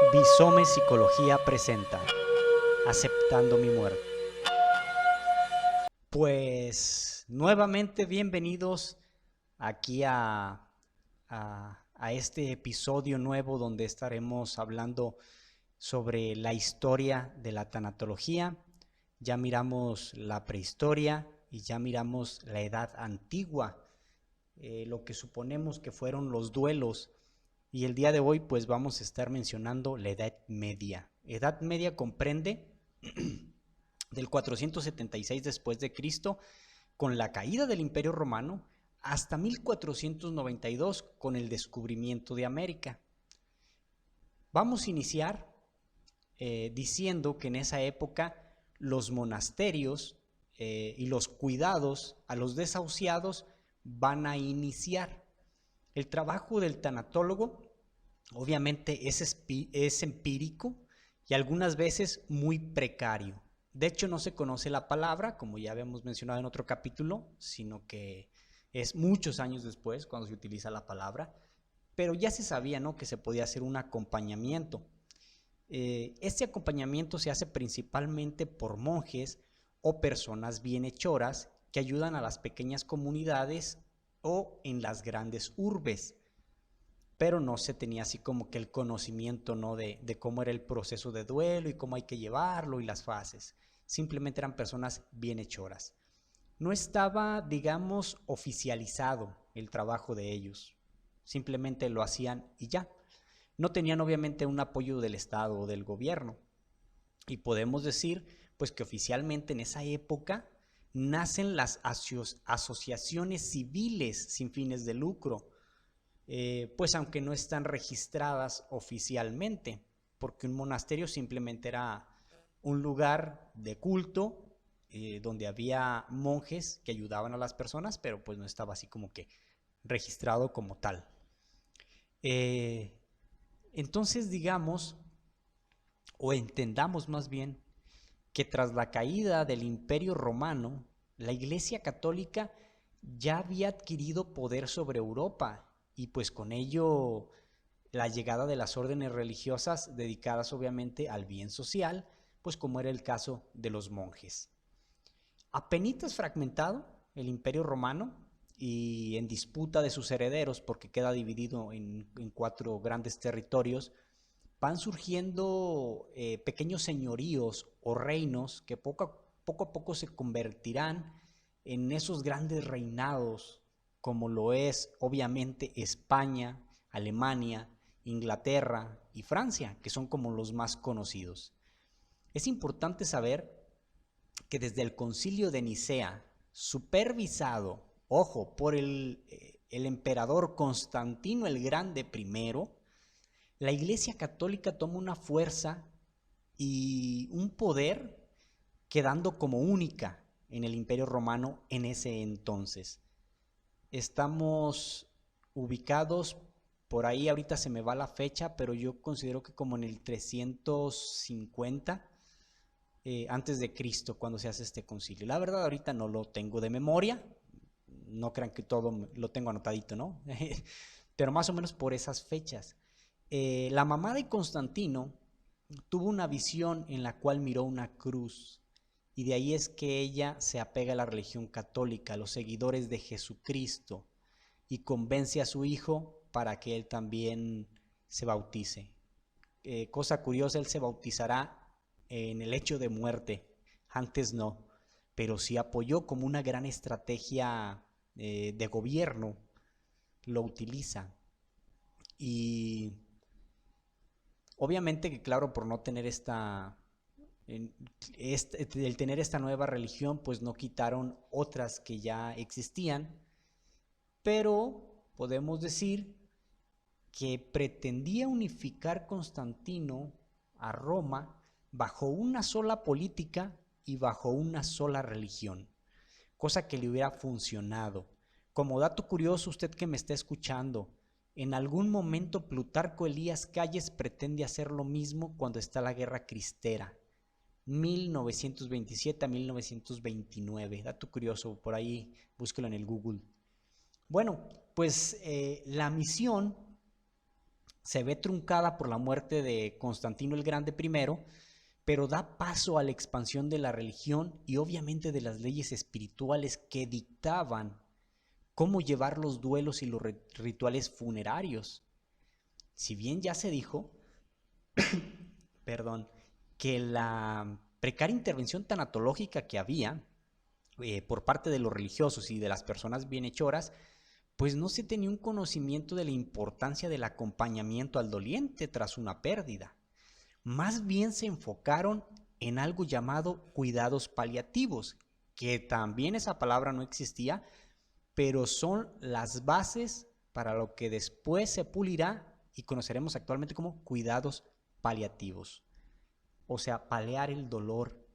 Visome Psicología presenta Aceptando mi muerte. Pues nuevamente bienvenidos aquí a este episodio nuevo donde estaremos hablando sobre la historia de la tanatología. Ya miramos la prehistoria y ya miramos la edad antigua, lo que suponemos que fueron los duelos. Y el día de hoy pues vamos a estar mencionando la Edad Media. Edad Media comprende del 476 después de Cristo con la caída del Imperio Romano hasta 1492 con el descubrimiento de América. Vamos a iniciar diciendo que en esa época los monasterios y los cuidados a los desahuciados van a iniciar. El trabajo del tanatólogo obviamente es empírico y algunas veces muy precario. De hecho, no se conoce la palabra, como ya habíamos mencionado en otro capítulo, sino que es muchos años después cuando se utiliza la palabra, pero ya se sabía, ¿no?, que se podía hacer un acompañamiento. Este acompañamiento se hace principalmente por monjes o personas bienhechoras que ayudan a las pequeñas comunidades o en las grandes urbes, pero no se tenía así como que el conocimiento, ¿no?, de cómo era el proceso de duelo y cómo hay que llevarlo y las fases. Simplemente eran personas bienhechoras. No estaba, digamos, oficializado el trabajo de ellos. Simplemente lo hacían y ya. No tenían obviamente un apoyo del Estado o del gobierno. Y podemos decir pues que oficialmente en esa época nacen las asociaciones civiles sin fines de lucro, pues aunque no están registradas oficialmente, porque un monasterio simplemente era un lugar de culto donde había monjes que ayudaban a las personas, pero pues no estaba así como que registrado como tal. Eh, entonces digamos, o entendamos más bien, que tras la caída del Imperio Romano, la Iglesia Católica ya había adquirido poder sobre Europa y pues con ello la llegada de las órdenes religiosas dedicadas obviamente al bien social, pues como era el caso de los monjes. Apenitas fragmentado el Imperio Romano y en disputa de sus herederos porque queda dividido en cuatro grandes territorios, van surgiendo pequeños señoríos o reinos que poco a poco se convertirán en esos grandes reinados, como lo es obviamente España, Alemania, Inglaterra y Francia, que son como los más conocidos. Es importante saber que desde el Concilio de Nicea, supervisado, ojo, por el emperador Constantino el Grande primero, la Iglesia Católica toma una fuerza y un poder quedando como única en el Imperio Romano en ese entonces. Estamos ubicados por ahí, ahorita se me va la fecha, pero yo considero que como en el 350 antes de Cristo, cuando se hace este concilio. La verdad ahorita no lo tengo de memoria, no crean que todo lo tengo anotadito, ¿no? Pero más o menos por esas fechas. La mamá de Constantino tuvo una visión en la cual miró una cruz y de ahí es que ella se apega a la religión católica, a los seguidores de Jesucristo y convence a su hijo para que él también se bautice. Cosa curiosa, él se bautizará en el hecho de muerte, antes no, pero sí apoyó como una gran estrategia de gobierno, lo utiliza. Y obviamente que claro, por no tener el tener esta nueva religión, pues no quitaron otras que ya existían, pero podemos decir que pretendía unificar Constantino a Roma bajo una sola política y bajo una sola religión, cosa que le hubiera funcionado. Como dato curioso, usted que me está escuchando, en algún momento Plutarco Elías Calles pretende hacer lo mismo cuando está la Guerra Cristera, 1927 a 1929. Dato curioso, por ahí búsquelo en el Google. Bueno, pues la misión se ve truncada por la muerte de Constantino el Grande primero, pero da paso a la expansión de la religión y obviamente de las leyes espirituales que dictaban cómo llevar los duelos y los rituales funerarios. Si bien ya se dijo, perdón, que la precaria intervención tanatológica que había por parte de los religiosos y de las personas bienhechoras, pues no se tenía un conocimiento de la importancia del acompañamiento al doliente tras una pérdida. Más bien se enfocaron en algo llamado cuidados paliativos, que también esa palabra no existía, pero son las bases para lo que después se pulirá y conoceremos actualmente como cuidados paliativos. O sea, paliar el dolor,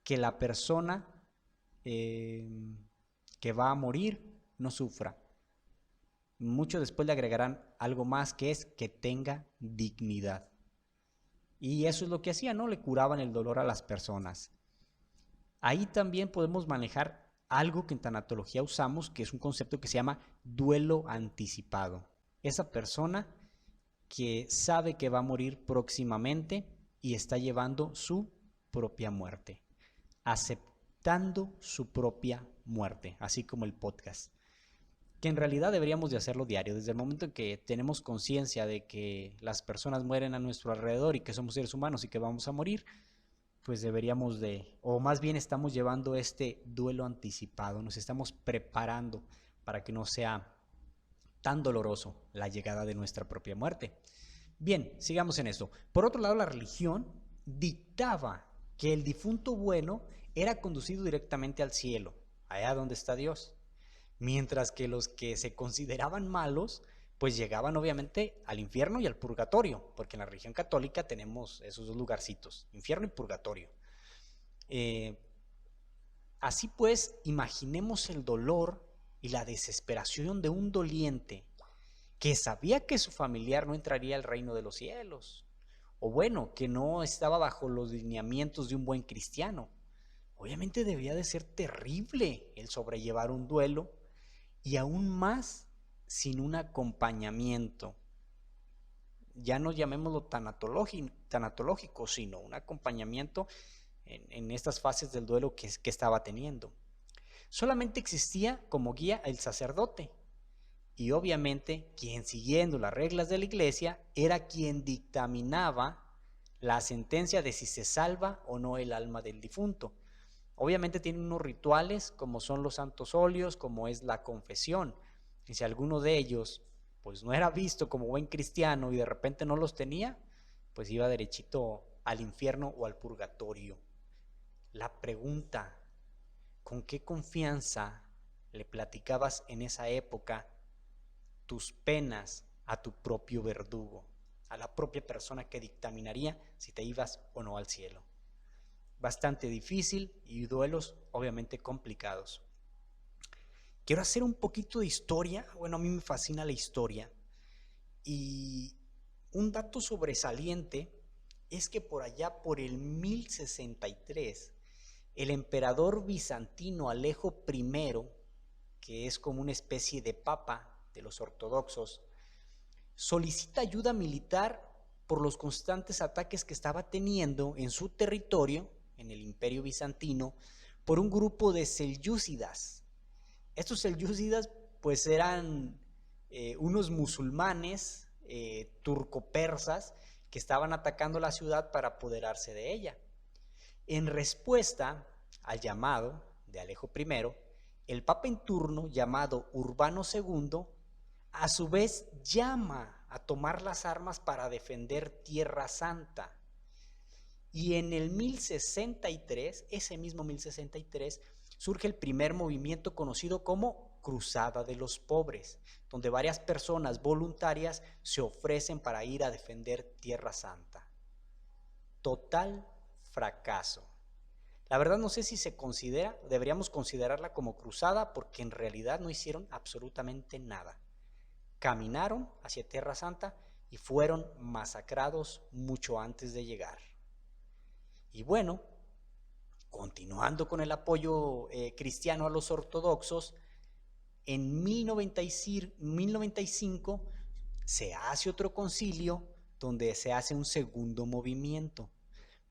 que la persona que va a morir no sufra. Mucho después le agregarán algo más, que es que tenga dignidad. Y eso es lo que hacían, ¿no? Le curaban el dolor a las personas. Ahí también podemos manejar algo que en tanatología usamos, que es un concepto que se llama duelo anticipado. Esa persona que sabe que va a morir próximamente y está llevando su propia muerte, aceptando su propia muerte, así como el podcast, que en realidad deberíamos de hacerlo diario. Desde el momento en que tenemos conciencia de que las personas mueren a nuestro alrededor y que somos seres humanos y que vamos a morir, pues deberíamos de, o más bien estamos llevando este duelo anticipado, nos estamos preparando para que no sea tan doloroso la llegada de nuestra propia muerte. Bien, sigamos en esto. Por otro lado, la religión dictaba que el difunto bueno era conducido directamente al cielo, allá donde está Dios, mientras que los que se consideraban malos pues llegaban obviamente al infierno y al purgatorio, porque en la religión católica tenemos esos dos lugarcitos, infierno y purgatorio. Así pues, imaginemos el dolor y la desesperación de un doliente que sabía que su familiar no entraría al reino de los cielos, o bueno, que no estaba bajo los lineamientos de un buen cristiano. Obviamente debía de ser terrible el sobrellevar un duelo, y aún más sin un acompañamiento. Ya no llamémoslo tanatológico, sino un acompañamiento en estas fases del duelo que estaba teniendo. Solamente existía como guía el sacerdote, y obviamente quien, siguiendo las reglas de la iglesia, era quien dictaminaba la sentencia de si se salva o no el alma del difunto. Obviamente tiene unos rituales como son los santos óleos, como es la confesión, y si alguno de ellos pues no era visto como buen cristiano y de repente no los tenía, pues iba derechito al infierno o al purgatorio. La pregunta, ¿con qué confianza le platicabas en esa época tus penas a tu propio verdugo, a la propia persona que dictaminaría si te ibas o no al cielo? Bastante difícil y duelos obviamente complicados. Quiero hacer un poquito de historia. Bueno, a mí me fascina la historia, y un dato sobresaliente es que por allá por el 1063 el emperador bizantino Alejo I, que es como una especie de papa de los ortodoxos, solicita ayuda militar por los constantes ataques que estaba teniendo en su territorio, en el Imperio Bizantino, por un grupo de selyúcidas. Estos selyúcidas pues eran unos musulmanes turco-persas que estaban atacando la ciudad para apoderarse de ella. En respuesta al llamado de Alejo I, el papa en turno, llamado Urbano II, a su vez llama a tomar las armas para defender Tierra Santa. Y en el 1063, ese mismo 1063, surge el primer movimiento conocido como Cruzada de los Pobres, donde varias personas voluntarias se ofrecen para ir a defender Tierra Santa. Total fracaso. La verdad no sé si se considera, deberíamos considerarla como cruzada, porque en realidad no hicieron absolutamente nada. Caminaron hacia Tierra Santa y fueron masacrados mucho antes de llegar. Y bueno, continuando con el apoyo cristiano a los ortodoxos, en 1095 Se hace otro concilio donde se hace un segundo movimiento,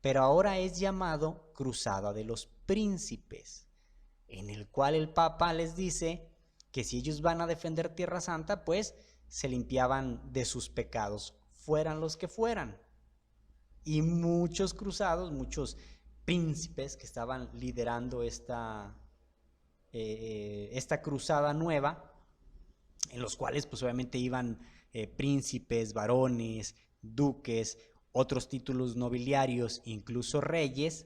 pero ahora es llamado Cruzada de los Príncipes, en el cual el Papa les dice que si ellos van a defender Tierra Santa, pues se limpiaban de sus pecados, fueran los que fueran. Y muchos cruzados, muchos príncipes que estaban liderando esta cruzada nueva, en los cuales pues obviamente iban príncipes, varones, duques, otros títulos nobiliarios, incluso reyes,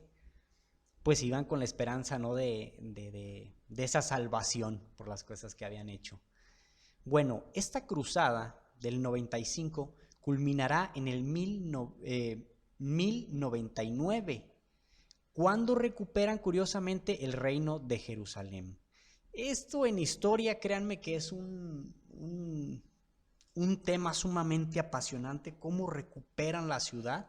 pues iban con la esperanza, ¿no?, de esa salvación por las cosas que habían hecho. Bueno, esta cruzada del 95 culminará en el 1099, cuando recuperan curiosamente el reino de Jerusalén. Esto en historia, créanme que es un tema sumamente apasionante, cómo recuperan la ciudad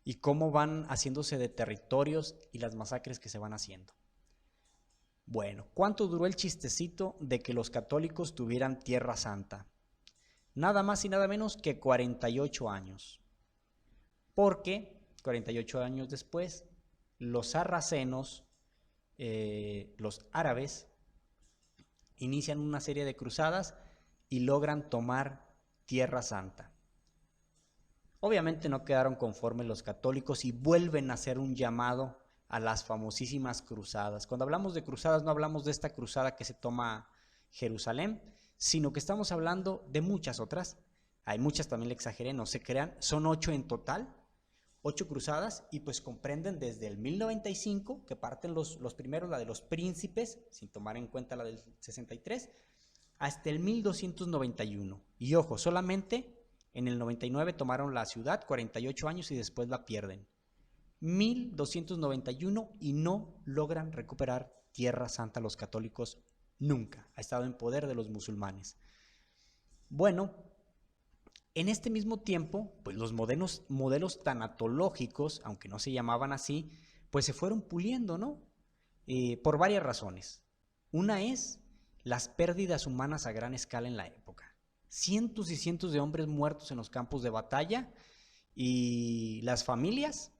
y cómo van haciéndose de territorios y las masacres que se van haciendo. Bueno, ¿cuánto duró el chistecito de que los católicos tuvieran Tierra Santa? Nada más y nada menos que 48 años. Porque 48 años después, los sarracenos, los árabes, inician una serie de cruzadas y logran tomar Tierra Santa. Obviamente no quedaron conformes los católicos y vuelven a hacer un llamado a las famosísimas cruzadas. Cuando hablamos de cruzadas no hablamos de esta cruzada que se toma Jerusalén, sino que estamos hablando de muchas otras. Hay muchas, también le exageré, no se crean, son 8 en total, 8 cruzadas, y pues comprenden desde el 1095, que parten los primeros, la de los príncipes, sin tomar en cuenta la del 63, hasta el 1291. Y ojo, solamente en el 99 tomaron la ciudad, 48 años, y después la pierden. 1291 y no logran recuperar Tierra Santa los católicos nunca. Ha estado en poder de los musulmanes. Bueno, en este mismo tiempo, pues los modelos tanatológicos, aunque no se llamaban así, pues se fueron puliendo, ¿no? Por varias razones. Una es las pérdidas humanas a gran escala en la época. Cientos y cientos de hombres muertos en los campos de batalla, y las familias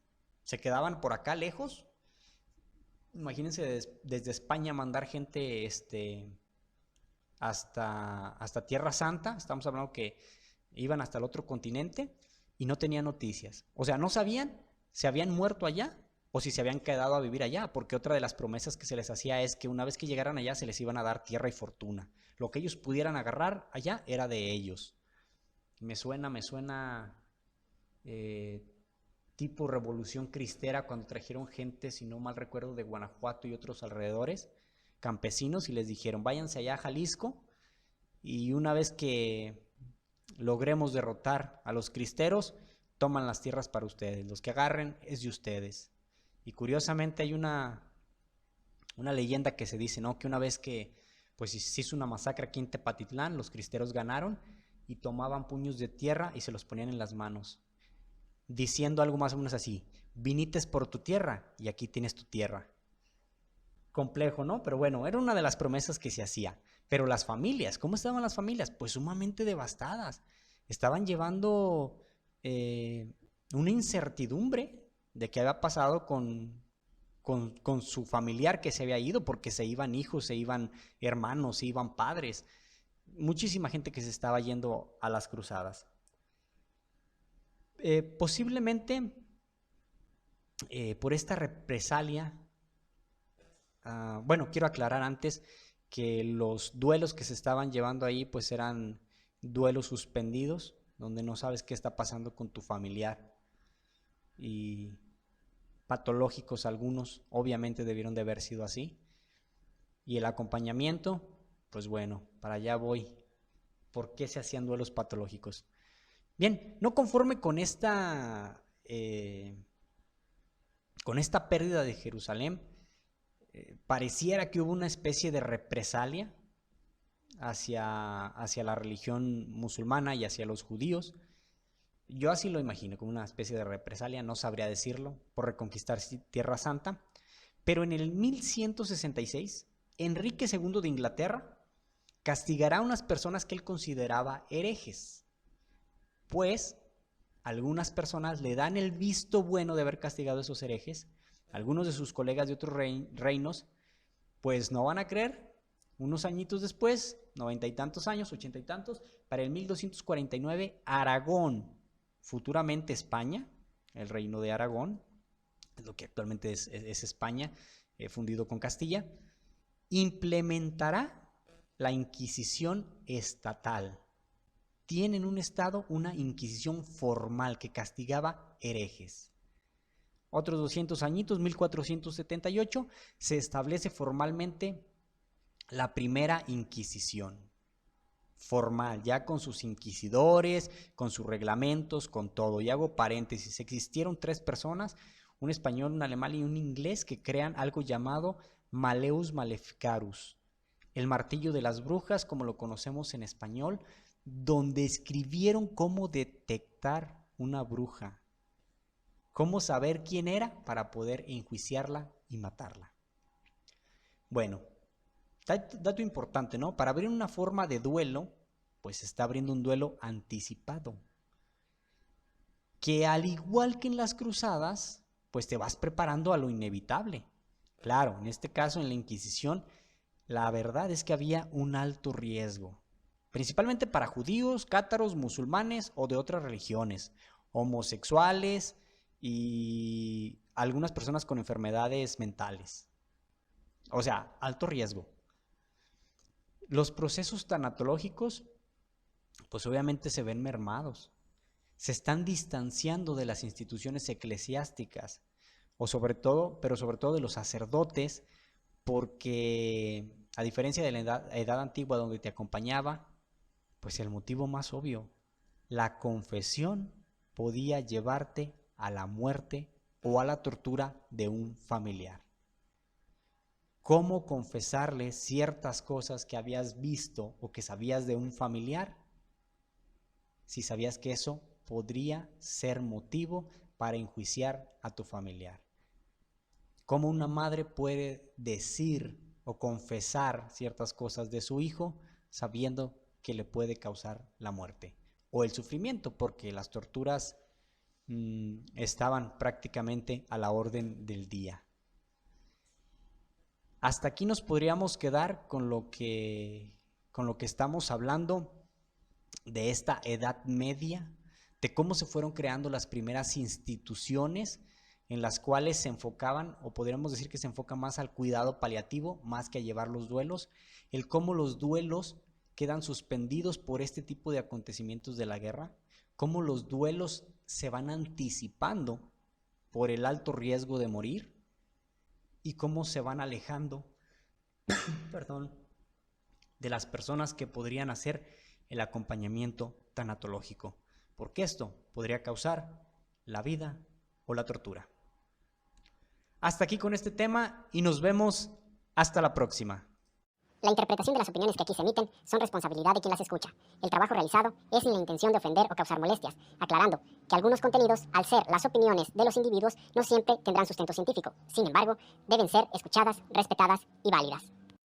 se quedaban por acá lejos. Imagínense desde España mandar gente hasta Tierra Santa. Estamos hablando que iban hasta el otro continente y no tenían noticias. O sea, no sabían si habían muerto allá o si se habían quedado a vivir allá, porque otra de las promesas que se les hacía es que una vez que llegaran allá se les iban a dar tierra y fortuna. Lo que ellos pudieran agarrar allá era de ellos. Me suena tipo revolución cristera, cuando trajeron gente, si no mal recuerdo, de Guanajuato y otros alrededores, campesinos, y les dijeron, váyanse allá a Jalisco, y una vez que logremos derrotar a los cristeros, toman las tierras para ustedes, los que agarren es de ustedes. Y curiosamente hay una leyenda que se dice, ¿no?, que una vez que pues se hizo una masacre aquí en Tepatitlán, los cristeros ganaron y tomaban puños de tierra y se los ponían en las manos, diciendo algo más o menos así: vinites por tu tierra y aquí tienes tu tierra. Complejo, ¿no? Pero bueno, era una de las promesas que se hacía. Pero las familias, ¿cómo estaban las familias? Pues sumamente devastadas. Estaban llevando una incertidumbre de qué había pasado con su familiar que se había ido, porque se iban hijos, se iban hermanos, se iban padres. Muchísima gente que se estaba yendo a las cruzadas. Posiblemente por esta represalia, bueno, quiero aclarar antes que los duelos que se estaban llevando ahí pues eran duelos suspendidos, donde no sabes qué está pasando con tu familiar, y patológicos algunos, obviamente debieron de haber sido así. Y el acompañamiento, pues bueno, para allá voy. ¿Por qué se hacían duelos patológicos? Bien, no conforme con esta pérdida de Jerusalén, pareciera que hubo una especie de represalia hacia la religión musulmana y hacia los judíos. Yo así lo imagino, como una especie de represalia, no sabría decirlo, por reconquistar Tierra Santa. Pero en el 1166, Enrique II de Inglaterra castigará a unas personas que él consideraba herejes. pues algunas personas le dan el visto bueno de haber castigado a esos herejes. Algunos de sus colegas de otros reinos, pues no van a creer. Unos añitos después, 90 y tantos años, 80 y tantos, para el 1249, Aragón, futuramente España, el reino de Aragón, lo que actualmente es España, fundido con Castilla, implementará la Inquisición estatal. Tienen un estado, una Inquisición formal que castigaba herejes. Otros 200 añitos, 1478, se establece formalmente la primera Inquisición. Formal, ya con sus inquisidores, con sus reglamentos, con todo. Y hago paréntesis, existieron 3 personas, un español, un alemán y un inglés, que crean algo llamado Malleus Maleficarus, el martillo de las brujas, como lo conocemos en español, donde escribieron cómo detectar una bruja, cómo saber quién era para poder enjuiciarla y matarla. Bueno, dato importante, ¿no? Para abrir una forma de duelo, pues se está abriendo un duelo anticipado, que al igual que en las cruzadas, pues te vas preparando a lo inevitable. Claro, en este caso en la Inquisición, la verdad es que había un alto riesgo, principalmente para judíos, cátaros, musulmanes o de otras religiones, homosexuales y algunas personas con enfermedades mentales. O sea, alto riesgo. Los procesos tanatológicos, pues obviamente se ven mermados. Se están distanciando de las instituciones eclesiásticas, pero sobre todo de los sacerdotes, porque a diferencia de la edad antigua donde te acompañaba, pues el motivo más obvio, la confesión podía llevarte a la muerte o a la tortura de un familiar. ¿Cómo confesarle ciertas cosas que habías visto o que sabías de un familiar si sabías que eso podría ser motivo para enjuiciar a tu familiar? ¿Cómo una madre puede decir o confesar ciertas cosas de su hijo sabiendo que le puede causar la muerte o el sufrimiento? Porque las torturas estaban prácticamente a la orden del día. Hasta aquí nos podríamos quedar con lo que estamos hablando de esta Edad Media, de cómo se fueron creando las primeras instituciones en las cuales se enfocaban, o podríamos decir que se enfoca más al cuidado paliativo, más que a llevar los duelos, el cómo los duelos quedan suspendidos por este tipo de acontecimientos de la guerra, cómo los duelos se van anticipando por el alto riesgo de morir y cómo se van alejando de las personas que podrían hacer el acompañamiento tanatológico, porque esto podría causar la vida o la tortura. Hasta aquí con este tema y nos vemos hasta la próxima. La interpretación de las opiniones que aquí se emiten son responsabilidad de quien las escucha. El trabajo realizado es sin la intención de ofender o causar molestias, aclarando que algunos contenidos, al ser las opiniones de los individuos, no siempre tendrán sustento científico. Sin embargo, deben ser escuchadas, respetadas y válidas.